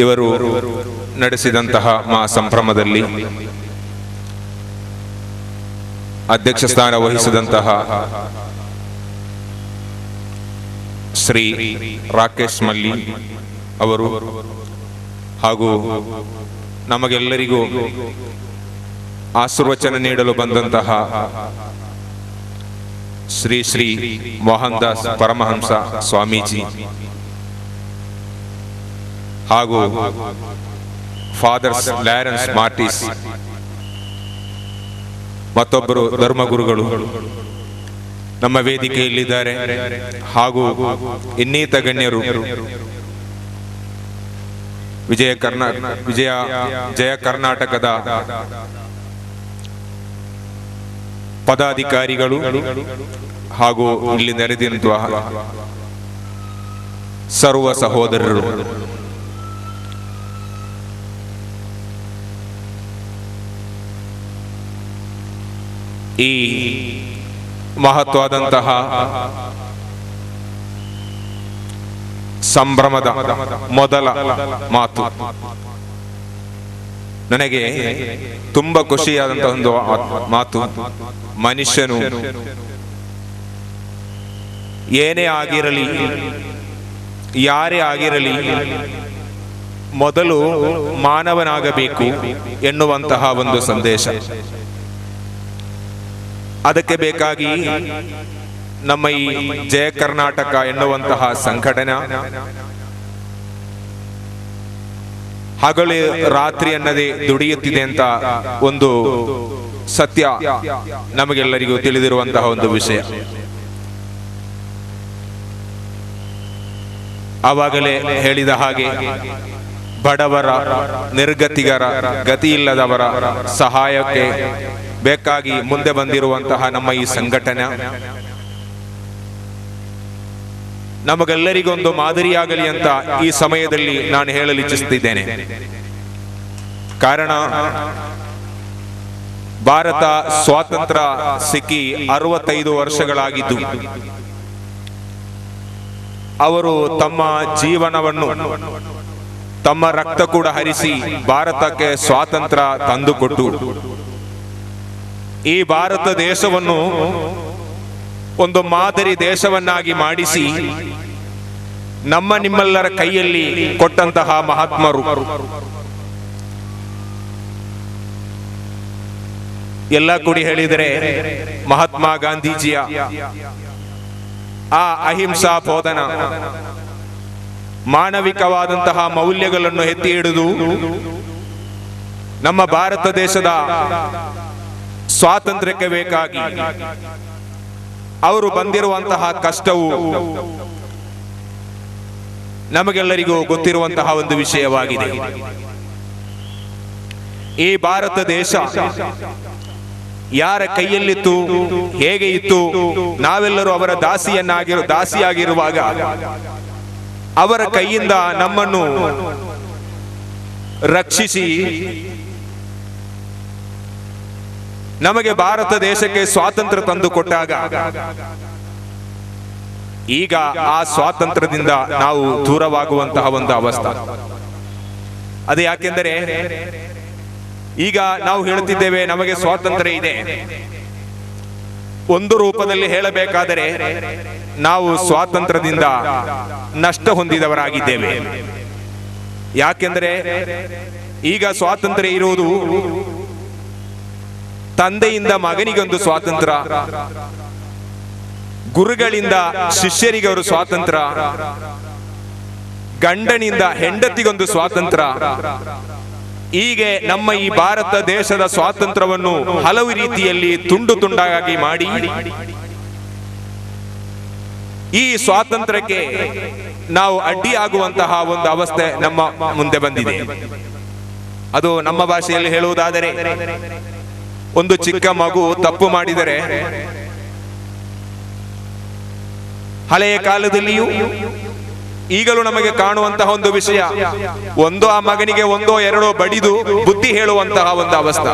ಇವರು ನಡೆಸಿದಂತಹ ಸಂಭ್ರಮದಲ್ಲಿ ಅಧ್ಯಕ್ಷ ಸ್ಥಾನ ವಹಿಸಿದಂತಹ ಶ್ರೀ ರಾಕೇಶ್ ಮಲ್ಲಿ ಅವರು ಹಾಗೂ ನಮಗೆಲ್ಲರಿಗೂ ಆಶೀರ್ವಚನ ನೀಡಲು ಬಂದಂತಹ ಶ್ರೀ ಶ್ರೀ ಮೋಹನ್ ದಾಸ್ ಪರಮಹಂಸ ಸ್ವಾಮೀಜಿ ಹಾಗೂ ಫಾದರ್ಸ್ ಲಾರೆನ್ಸ್ ಮಾರ್ಟಿಸ್ ಮತ್ತೊಬ್ಬರು ಧರ್ಮಗುರುಗಳು ನಮ್ಮ ವೇದಿಕೆಯಲ್ಲಿದ್ದಾರೆ. ಹಾಗೂ ಇನ್ನೀತ ಗಣ್ಯರು ಜಯ ಕರ್ನಾಟಕದ ಪದಾಧಿಕಾರಿಗಳು ಹಾಗೂ ಇಲ್ಲಿ ನೆರೆದಿರುವ ಸರ್ವ ಸಹೋದರರು, ಈ ಮಹತ್ವದಂತಹ ಸಂಭ್ರಮದ ಮೊದಲ ಮಾತು ನನಗೆ ತುಂಬಾ ಖುಷಿಯಾದಂತಹ ಒಂದು ಮಾತು. ಮನುಷ್ಯನು ಏನೇ ಆಗಿರಲಿ, ಯಾರೇ ಆಗಿರಲಿ, ಮೊದಲು ಮಾನವನಾಗಬೇಕು ಎನ್ನುವಂತಹ ಒಂದು ಸಂದೇಶ. ಅದಕ್ಕೆ ಬೇಕಾಗಿ ನಮ್ಮ ಈ ಜಯ ಕರ್ನಾಟಕ ಎನ್ನುವಂತಹ ಸಂಘಟನೆ ಹಗಲು ರಾತ್ರಿ ಅನ್ನದೇ ದುಡಿಯುತ್ತಿದೆ ಅಂತ ಒಂದು ಸತ್ಯ ನಮಗೆಲ್ಲರಿಗೂ ತಿಳಿದಿರುವಂತಹ ಒಂದು ವಿಷಯ. ಆವಾಗಲೇ ಹೇಳಿದ ಹಾಗೆ ಬಡವರ, ನಿರ್ಗತಿಗರ, ಗತಿಯಿಲ್ಲದವರ ಸಹಾಯಕ್ಕೆ ಬೇಕಾಗಿ ಮುಂದೆ ಬಂದಿರುವಂತಹ ನಮ್ಮ ಈ ಸಂಘಟನೆ ನಮಗೆಲ್ಲರಿಗೊಂದು ಮಾದರಿಯಾಗಲಿ ಅಂತ ಈ ಸಮಯದಲ್ಲಿ ನಾನು ಹೇಳಲು ಇಚ್ಛಿಸುತ್ತಿದ್ದೇನೆ. ಕಾರಣ, ಭಾರತ ಸ್ವಾತಂತ್ರ್ಯ ಸಿಕ್ಕಿ 65 ವರ್ಷಗಳಾಗಿದ್ದು ಅವರು ತಮ್ಮ ಜೀವನವನ್ನು, ತಮ್ಮ ರಕ್ತ ಕೂಡ ಹರಿಸಿ ಭಾರತಕ್ಕೆ ಸ್ವಾತಂತ್ರ್ಯ ತಂದುಕೊಟ್ಟು ಈ ಭಾರತ ದೇಶವನ್ನು ಒಂದು ಮಾದರಿ ದೇಶವನ್ನಾಗಿ ಮಾಡಿಸಿ ನಮ್ಮ ನಿಮ್ಮೆಲ್ಲರ ಕೈಯಲ್ಲಿ ಕೊಟ್ಟಂತಹ ಮಹಾತ್ಮರು. ಎಲ್ಲ ಕೂಡಿ ಹೇಳಿದರೆ ಮಹಾತ್ಮ ಗಾಂಧೀಜಿಯ ಆ ಅಹಿಂಸಾ ಬೋಧನ, ಮಾನವಿಕವಾದಂತಹ ಮೌಲ್ಯಗಳನ್ನು ಎತ್ತಿ ಹಿಡಿದು ನಮ್ಮ ಭಾರತ ದೇಶದ ಸ್ವಾತಂತ್ರ್ಯಕ್ಕೆ ಬೇಕಾಗಿ ಅವರು ಬಂದಿರುವಂತಹ ಕಷ್ಟವು ನಮಗೆಲ್ಲರಿಗೂ ಗೊತ್ತಿರುವಂತಹ ಒಂದು ವಿಷಯವಾಗಿದೆ. ಈ ಭಾರತ ದೇಶ ಯಾರ ಕೈಯಲ್ಲಿತ್ತು, ಹೇಗೆ ಇತ್ತು, ನಾವೆಲ್ಲರೂ ಅವರ ದಾಸಿಯಾಗಿರುವಾಗ ಅವರ ಕೈಯಿಂದ ನಮ್ಮನ್ನು ರಕ್ಷಿಸಿ ನಮಗೆ ಭಾರತ ದೇಶಕ್ಕೆ ಸ್ವಾತಂತ್ರ್ಯ ತಂದು ಕೊಟ್ಟಾಗ ಈಗ ಆ ಸ್ವಾತಂತ್ರ್ಯದಿಂದ ನಾವು ದೂರವಾಗುವಂತಹ ಒಂದು ಅವಸ್ಥೆ. ಅದು ಯಾಕೆಂದರೆ ಈಗ ನಾವು ಹೇಳುತ್ತಿದ್ದೇವೆ ನಮಗೆ ಸ್ವಾತಂತ್ರ್ಯ ಇದೆ. ಒಂದು ರೂಪದಲ್ಲಿ ಹೇಳಬೇಕಾದರೆ ನಾವು ಸ್ವಾತಂತ್ರ್ಯದಿಂದ ನಷ್ಟ ಹೊಂದಿದವರಾಗಿದ್ದೇವೆ. ಯಾಕೆಂದರೆ ಈಗ ಸ್ವಾತಂತ್ರ್ಯ ಇರುವುದು ತಂದೆಯಿಂದ ಮಗನಿಗೊಂದು ಸ್ವಾತಂತ್ರ್ಯ, ಗುರುಗಳಿಂದ ಶಿಷ್ಯರಿಗೆ ಒಂದು ಸ್ವಾತಂತ್ರ್ಯ, ಗಂಡನಿಂದ ಹೆಂಡತಿಗೊಂದು ಸ್ವಾತಂತ್ರ್ಯ. ಹೀಗೆ ನಮ್ಮ ಈ ಭಾರತ ದೇಶದ ಸ್ವಾತಂತ್ರ್ಯವನ್ನು ಹಲವು ರೀತಿಯಲ್ಲಿ ತುಂಡು ತುಂಡಾಗಿ ಮಾಡಿ ಈ ಸ್ವಾತಂತ್ರ್ಯಕ್ಕೆ ನಾವು ಅಡ್ಡಿಯಾಗುವಂತಹ ಒಂದು ಅವಸ್ಥೆ ನಮ್ಮ ಮುಂದೆ ಬಂದಿದೆ. ಅದು ನಮ್ಮ ಭಾಷೆಯಲ್ಲಿ ಹೇಳುವುದಾದರೆ, ಒಂದು ಚಿಕ್ಕ ಮಗು ತಪ್ಪು ಮಾಡಿದರೆ ಹಳೆಯ ಕಾಲದಲ್ಲಿಯೂ ಈಗಲೂ ನಮಗೆ ಕಾಣುವಂತಹ ಒಂದು ವಿಷಯ, ಒಂದೋ ಆ ಮಗನಿಗೆ ಒಂದೋ ಎರಡೋ ಬಡಿದು ಬುದ್ಧಿ ಹೇಳುವಂತಹ ಒಂದು ಅವಸ್ಥೆ.